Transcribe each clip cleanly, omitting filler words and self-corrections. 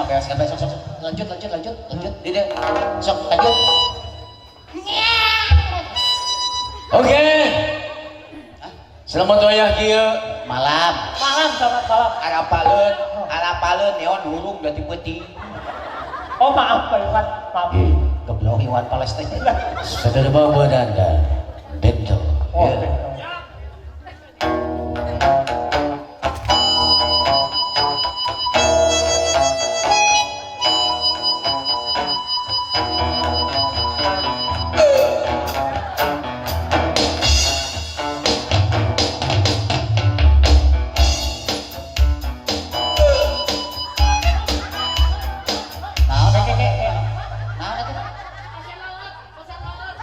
beres kabeh sok lanjut. Di deh. Sok lanjut. Oke. Selamat wayah kieu. Malam. Selamat malam. Arapaleun neon hurung da ti peuting. Oh maaf Pak Iwan, maaf. Goblok Iwan Palestina. Saudara bawa danda. Bento. Oh, Ya. betul.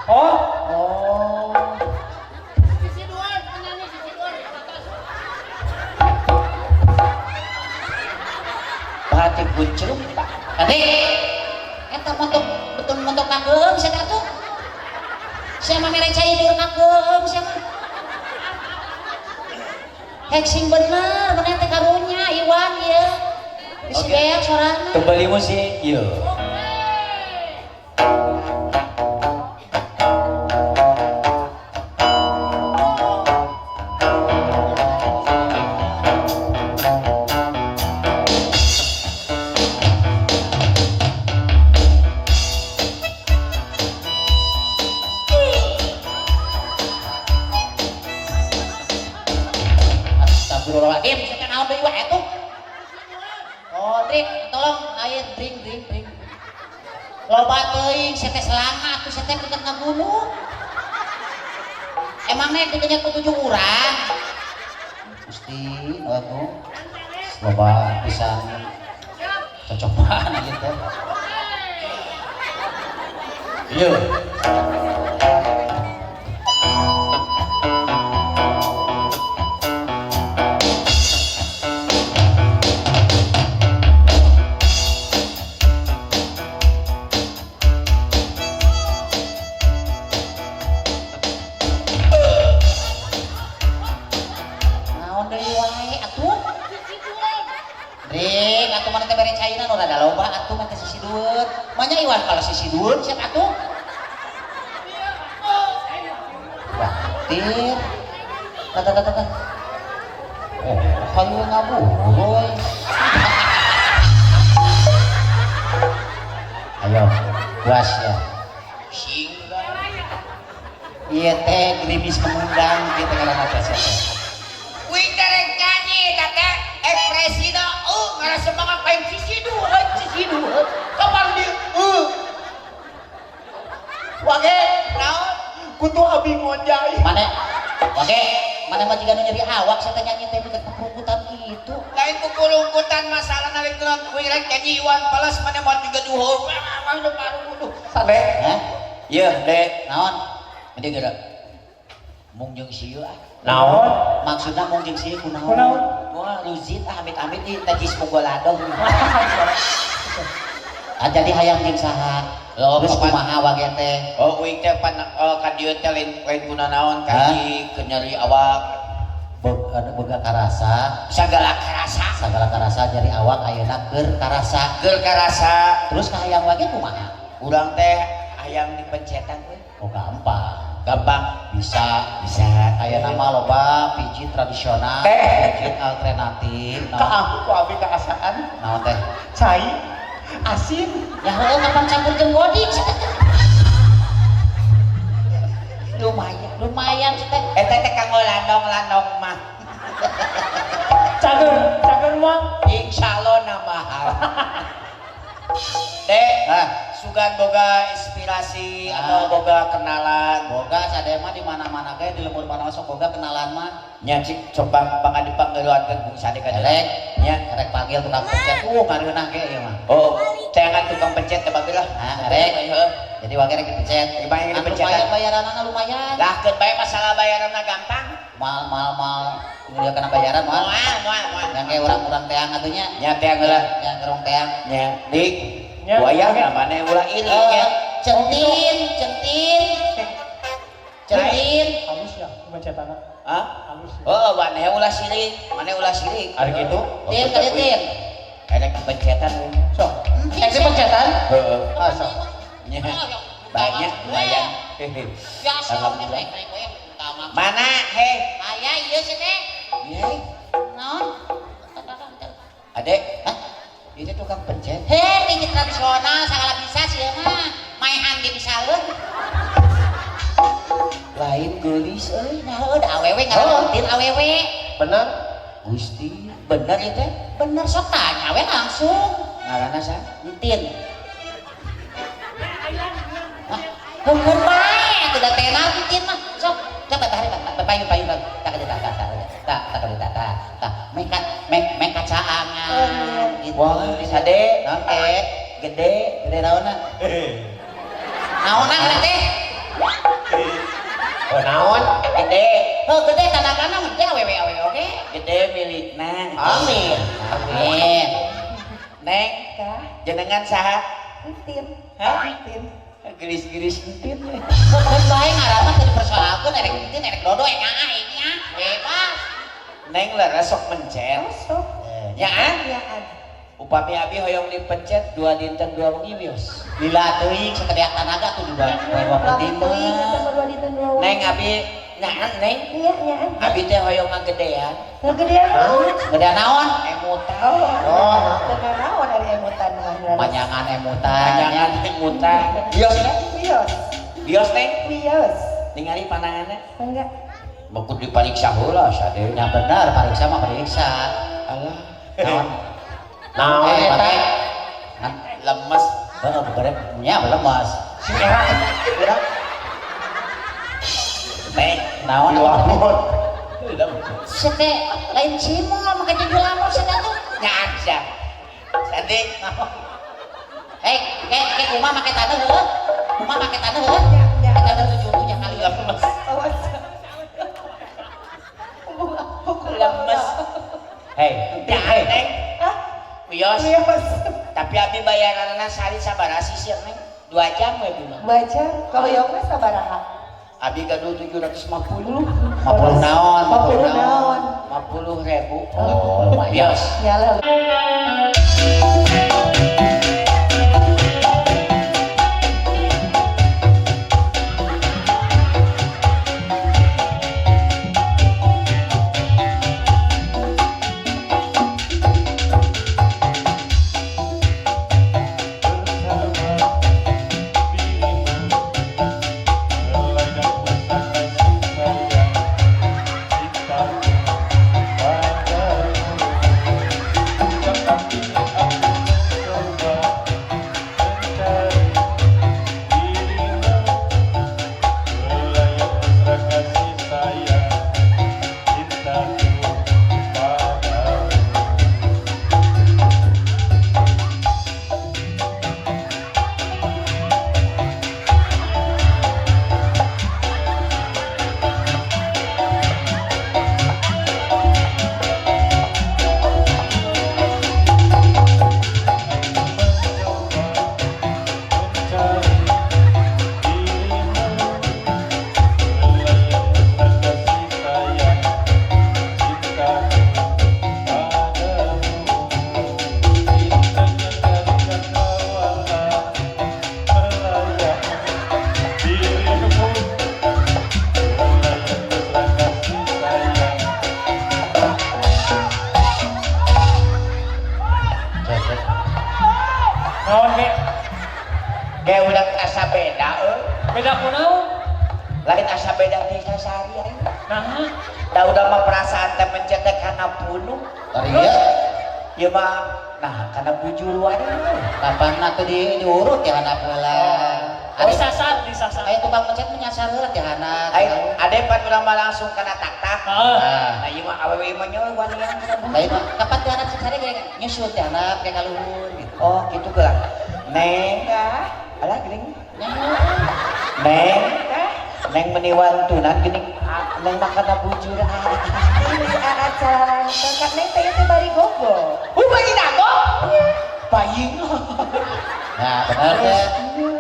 Oh, Bahati buncruk. Adik. Eta betul montok kageum sia atuh. Sia mah mere cai dur kageum sia mah. Hexing bener, bener teh karunya Iwan ieu. Bisi beak sorana. Kembali musik. Yo. Astagfirullahaladzim, saya naon deui wae atuh. Oh, drink, tolong air drink. Loba teuing, saya teh selanga atuh saya teh deket ngabunuh. Emangnya ditanya ku 7 urang. Gusti, aku loba pisan cocokan gitu. Yo. Naon deui wae atuh? Drink, atuh mana teh bere cainan udah ada loba atuh mah teh sisideun. Manya Iwan kalau sisideun siap atuh. Batir. Tata. Oh, hayu ngaburoy. Ayo, puas ya. Iya teh gerimis mengundang gitu kalau ada siapa. Wih derek nyanyi kata ekspresi na nggak semangat main sisi dua kapan dia wage naon kutu abi ngonjai Mana mah jika nyeri awak saya tanya nyanyi teh deket perumputan gitu. lain kukulungkutan masalah nalik terang wih rek nyanyi Iwan Palas mana mau tiga duho mana baru kudu Sade. Hah? Iya, Dek. Naon? Mending geura. Mung jeung sieu ah. naon? Maksudna mung jeung sieu kunaon? Kunaon? Wah, luzit ah amit-amit di tajis bogoladong. Jadi hayang jeung saha? Terus kumaha wage teh? oh wih teh pan ka dieu teh lain kuna naon kaji kenyeri awak Boga karasa, segala karasa sagala karasa jadi awak ayeuna keur karasa. geur karasa Terus kahayang wage kumaha? urang teh hayang dipencetan we Oh gampang. gampang Bisa. Aya nama loba pijit tradisional, Teh. pijit alternatif. Ka aku ku abi kaasaan. Naon teh? Cai, asin. Ya heuh kapan campur jeung goding lumayan teh. eta teh kanggo landong mah Cager mah. insyaallah na mahal Dek, sugan boga inspirasi atau boga kenalan Boga sadaya mah di mana-mana ge di lembur mana sok boga kenalan mah. nya cik coba pangan dipanggeuleuankeun bung sade ka Erek, nya erek panggil tukang pencet. Ngareunah ge ieu mah. oh teangan tukang pencet teh bagelah Erek. Jadi wage rek dipencet. Dibayar Anu dipencet. bayaranna lumayan. lah keun bae masalah bayaranna gampang Mal kuliah kana bayaran mah. moal Yang kayak orang-orang teang atunya. nya teang heula Yang gerong teang. nya dik Nya, buaya oke. namanya ulah ini ya Centin. Halus ya, pemecetana. Hah? Halus ya. Oh, mana ulah sirik Ari gitu. Tin, kali tin. Enak pencetan. Sok. Ente pencetan? Heeh. Ah, sok. Nya. Banyak lumayan. Biasa Alhamdulillah. utama. Mana heh? Aya ieu sih teh. Ye. Naon? Adek, hah? Itu tukang pencet. Heh, ini tradisional sagala bisa sih mah. Maehan ge bisa leuh. Lain geulis euy. Nah, udah awewe ngaratin awewe. Bener? Gusti, bener ya teh? Bener sok tanya we langsung. Ngaranna sa? Entin. Heuheun bae atuh da tena entin mah. Sok, coba bahari payun tak mek kacaangan gitu. Wah, sade, Naon gede naonna? naonan eta teh? Oh, naon? Gede, Heuh gede tanda-tanda gede awewe oge. gede milikna. Amin. Amin. Neng, jenengan saha? Entin. Hah? Giris-giris entin we. Heuheun bae ngaranna teu dipersoalkeun erek entin erek dodo nya ini nya. Bebas. Neng lah sok mencet. Ya an? Upami abi hoyong dipencet 2 dinten 2 wengi wios. Lila teuing sakedeak tanaga tuh juga bawa pertimbangan. Neng abi nyaan neng. Iya, iya. Abi teh hoyong ngagedean. Kegedean naon? Gede naon? Emutan. Oh. Teu naon dari emutan mah. Panjangan emutan. Panjangan emutan. Bios neng. Bios. Bios neng. Bios. Ningali pandangannya. Enggak. Bakut dipariksa heula sade. Yang benar periksa mah periksa. Alah. Naon? Naon Eta. eta? Lemes. Heeh, berep nya lemas. Neng. Naon? Lamun. Sete lain cimol maka jadi lamor sete tuh. Nyaan sia. Sade. Kayak rumah make tanah heuh. Rumah make tanah heuh. Ya. Make tanah 7 kali Lemes. Awas. Lemes. Hei, nyaan neng. Hah? Wios. Bios. Tapi abi bayaranna sehari sabaraha sih neng? 2 jam we bunga. Baca kalau yang mah sabaraha? Abi gaduh 750. 50 naon? 50 naon? 50.000. Oh, lumayan. Bios. Nyala. Naon ge? Ge udah asa beda Beda kunaon? lain asa beda teh sasari aing. Nah, Da udah mah perasaan teh mencet kana punuh. Tarinya Ieu mah nah kana bujur wae. kapan atuh diurut ya anak heula. oh disasar. Aya tukang mencet menyasar heula teh anak. Ade pan urang mah langsung kana tak-tak. Ah. Nah ieu mah awewe mah nyeul wanian kana bunuh. Lain mah kapan teh anak sasare kayak nyusul teh anak kayak kaluhur gitu. Oh gitu gelang. Neng, Enggak. alah geuning. Nyaho. Neng, Enggak. neng meniwantunan geuning. Neng mah kana bujur. Ini acara kakak neng teh bari gogo. Bayi dago? Bayi. Nah, bener teh.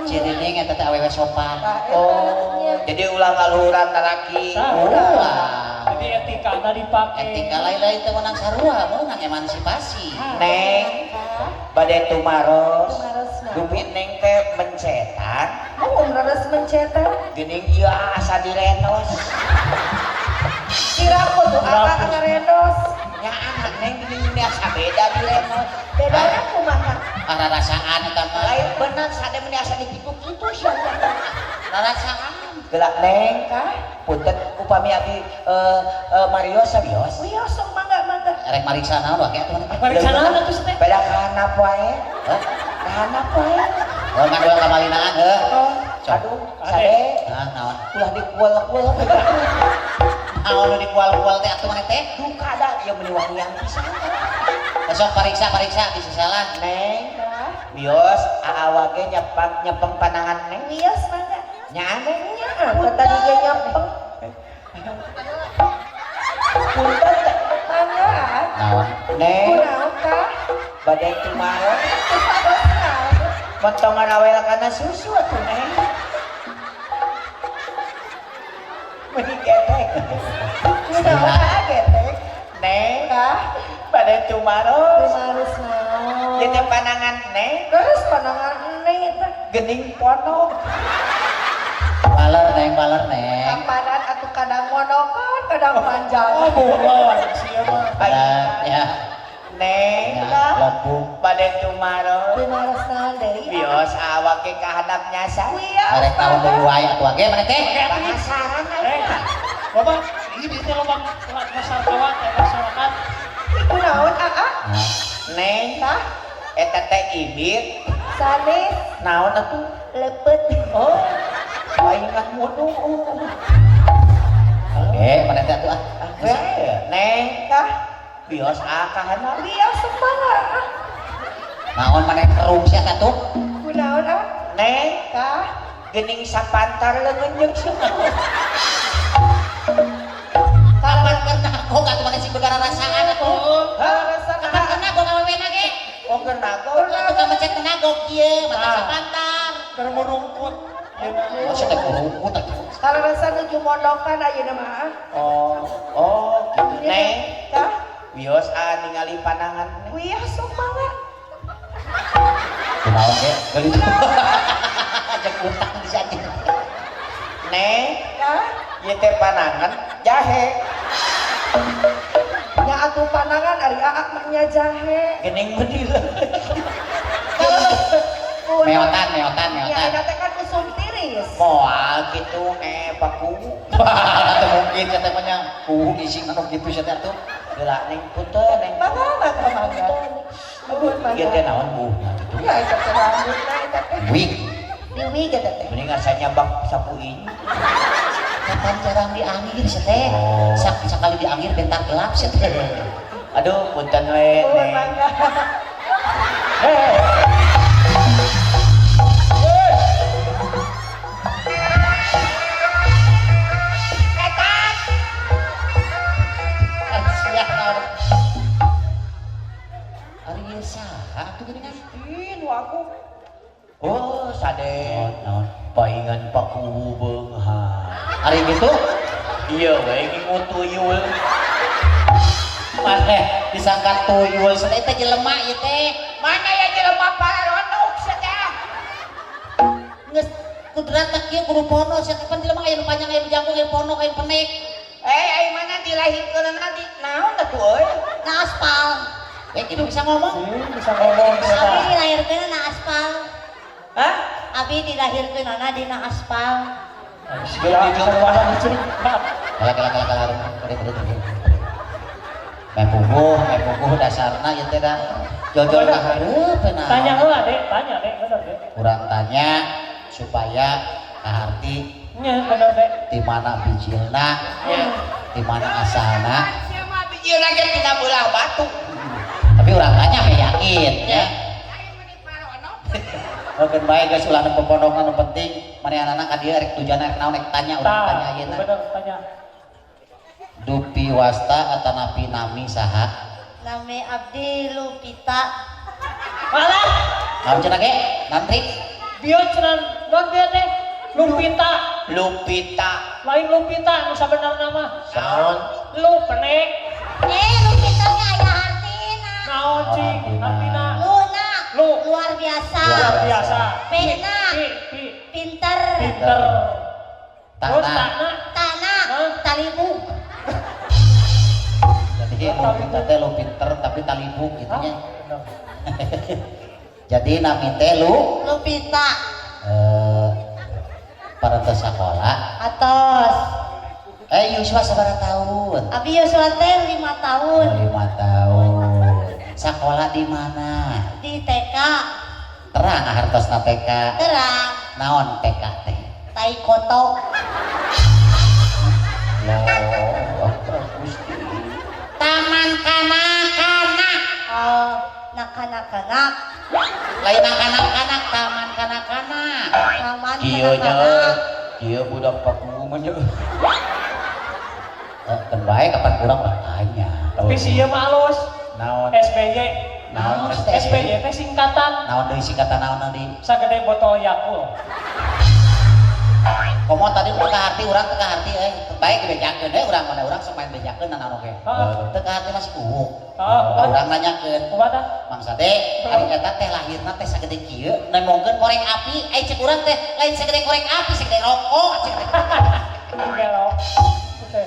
Cirining eta teh awewe sopan. Oh, jadi ulah ngaluhuran lalaki. Ah. Ulah. Jadi etika etika dipake. Etika lain-lain teh menang sarua, menang emansipasi. Neng bade tumaros Tumarosna. dupi neng teh mencetak Mau ngeres mencetak. geuning ieu asa direnos Kira aku tuh apa ngarenos. nya anak neng geuning biasa beda direnos Bedanya kumaha? Ara rasaan eta mah. lain bener sade meni asa dikitu-kitu sia Rasaan. geulak neng punten upami abi Mario sabios Wios sok mangga. Erek mariksa naon wae atuh. Mariksa naon atuh teh? beda kahanap wae Heh. kahanap wae Oh, ngaduel kamalinaan heuh. aduh sade Nah, naon? ulah dikuel-kuel Naon nu dikual-kual teh atuh maneh teh? duka da ieu meni wangian pisan Besok pariksa bisa salah. neng bios aawa ge nyepeng panangan neng Wios mangga. nya neng Nya, kata dia nyempeng. punten teh. Mangga. Naon? neng Kunaon kah? badai tumaros Tumarosna. montong ngarawel kana susu atuh neng meni getek Kunaon kah getek? neng Kah? badai tumaros Tumarosna. ieu teh panangan neng Terus pandangan ini teh. geuning ponok Baler neng. Kampanan atuh kadang monokan, kadang panjang. Oh, bunglon sia mah. Ada ya. neng Ya, lembung. badai tumaros Tumarosna deui. bios awak ke kahandap nyasa Wios. Arek tahu deui wae atuh ge maneh teh. penasaran Eh, Bapak, ini teh loba masyarakat, masyarakat. Kunaon aa? neng Kah? eta teh ibit Sanis naon atuh lepet. oh paingan mudu Oke, maneh teh atuh ah. neng Kah? bios kahandap Wios sepala. Naon maneh kerung sia atuh? Kunaon ah? neng Kah? geuning sapantar leungeun jeung sungut Kapan kena kok atuh maneh sing begara rasaan atuh? Kapan kena kok ngawewena ge? oh kenago Atuh ka mencet tenagog kieu, mata Ah. sapantar. Keur merumput. Maksud teh kerungkut atuh. Karasa nuju mondokan ayeuna mah. oh gitu neng Kah? bios ningali panangan neng Wios sepala. Kunaon ge? Geuli. Ajak utang di saji. neng Kah? ieu teh panangan jahe Nya atuh panangan ari aak mah nya jahe. geuning medile Meotan. Ya eta teh kan usum tiris. moal gitu paku Atuh mungkin sia teh mah nya ising anu kitu sia teh atuh. geulak neng puter neng Mangga. Nuhun ieu teh mangga. naon buhna gitu Ya eta teh rambutna eta teh. Wih, Dewi eta teh. mending asanya bak sapu ini kapan jarang diangir sia teh? Sakali diangir bentar gelap sia teh. aduh punten we Nuhun neng mangga. Siap naon. Ari ieu saha atuh geuningan? inu aku oh sade Naon? paingan paku beunghar Ari gitu? iya we ngingu tuyul Maneh disangka tuyul sia teh teh jelema ieu teh. mana ya jelema pararonok saja Geus kudrat tak kieu kudu pono sia teh pan jelema aya nu panjang aya nu jangkung aya pono aya penek. ai mana dilahirkeun di naon atuh euy Na aspal. Kitu bisa ngomong? Bisa ngomong Abi ternyata. dilahirkeun na aspal. hah Abi dilahirkeun dina aspal. Segala bisa ngomong dicuri. Kala. Mepuguh dasarna ieu teh dah. Jojol ka hareupeun. Tanya heula, Dek. Tanya, Dek. Bener, Dek. Urang tanya supaya kaharti Nya, bener, Dek. di mana bijilna, di mana asalna. siapa bijil lagi tina belah batu Tapi urang tanya mah yakin ya. Oke bae geus ulah nu pondokna nu penting manehanana ka dieu rek tujuan rek naon rek tanya urang Tah, tanya ayeuna. bener, tanya. Dupi wasta atanapi nami saha? Nami Abdi Lupita. Malah, Naon cenah ge? Nantri. dia cenah non dia teh Lupita. Lupita Lain Lupita, nu sabenerna mah. naon Lu penek. Lupita nya aya artina. Naon cing? Artina. Luna. Lu. Luar biasa. Luar biasa. Pena. Pi. Pinter. Pinter. Terus Tanah. tanah. Tanah. Hah? Talibu. Jadi Lupita teh lu pinter tapi talibuk gitu nya. Jadi nami teh lu Lupita. parantos sekolah. Atos. Yuswa sabaraha tahun? Abi Yuswa teh 5 tahun. 5 tahun. Sekolah di mana? Di TK. Terang hartosna TK. Terang. Naon TK teh? Taikoto. Loh, Gusti. Taman kanak-kanak. Oh, nak-kanak-kanak. Lain kanak-kanak, taman kanak-kanak. Taman Kieu nya kanak-kanak. kieu budak paku mah nya. Kan bae kapan kurang lah tanya. Tapi sih ieu mah alus. Naon? SBY. Naon SBY teh singkatan Naon deui singkatan naon deui? sagede botol Yakult. Komo tadi teu kaharti urang teu kaharti bae dibejakeun urang mana urang sok main bejakeun naon oge. Teu kaharti masih kuhuk. Urang nanyakeun. Kumaha? Mang Sade, ari eta teh lahirna teh sagede kieu, nemongkeun korek api, cek urang teh lain sagede korek api, sagede rokok, cek. Enggak loh. Oke.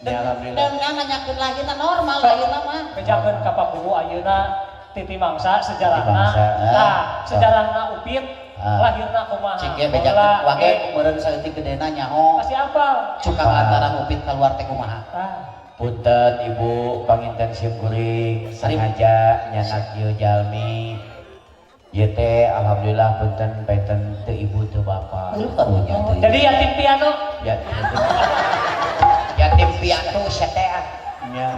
Ya alhamdulillah. Dan nanyakeun lahirna normal lahirna mah. Bejakeun ka Pakuwu ayeuna titi mangsa Titi sejarahna. mangsa. Nah, sejarahna Upit lahirna kumaha? Cek ge bejakeun wage meureun saeutik gedena nyaho. Masih apa? Cukang antara Upit keluar teh kumaha? Punten Ibu panginten syukuring sengaja nyanak ieu jalmi. Ieu teh alhamdulillah punten penten teu ibu teu bapa. Lu karunya teh. Jadi yatim piano. Yatim piatu sia teh ah. Nya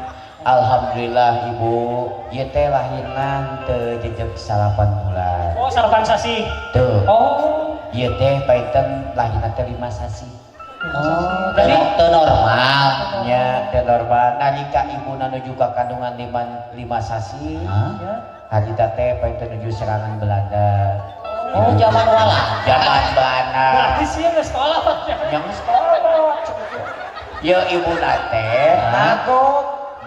alhamdulillah Ibu ieu teh lahirna teu jejeg 8 bulan. Oh, sarapan sasi. Teu. Oh, Ieu teh painten lahirna teh 5 sasi. Oh, Jadi teu normal. Nya teu normal nalika ibuna nuju ka kandungan 5 sasi. Hah? ya. Hadita teh painten nuju serangan Belanda. Oh, zaman wala. Zaman Belanda. Berarti sih nggak sekolah Pak. Yang sekolah. Ya ibu teh nagok.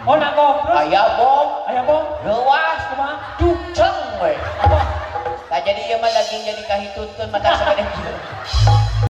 Oh, nangkop. Terus? Aya bom. Ayah bom. Leuwas Kumaha? duceng we. Apa? Tah jadi ieu mah daging jadi kahitutkeun mata sagede kieu.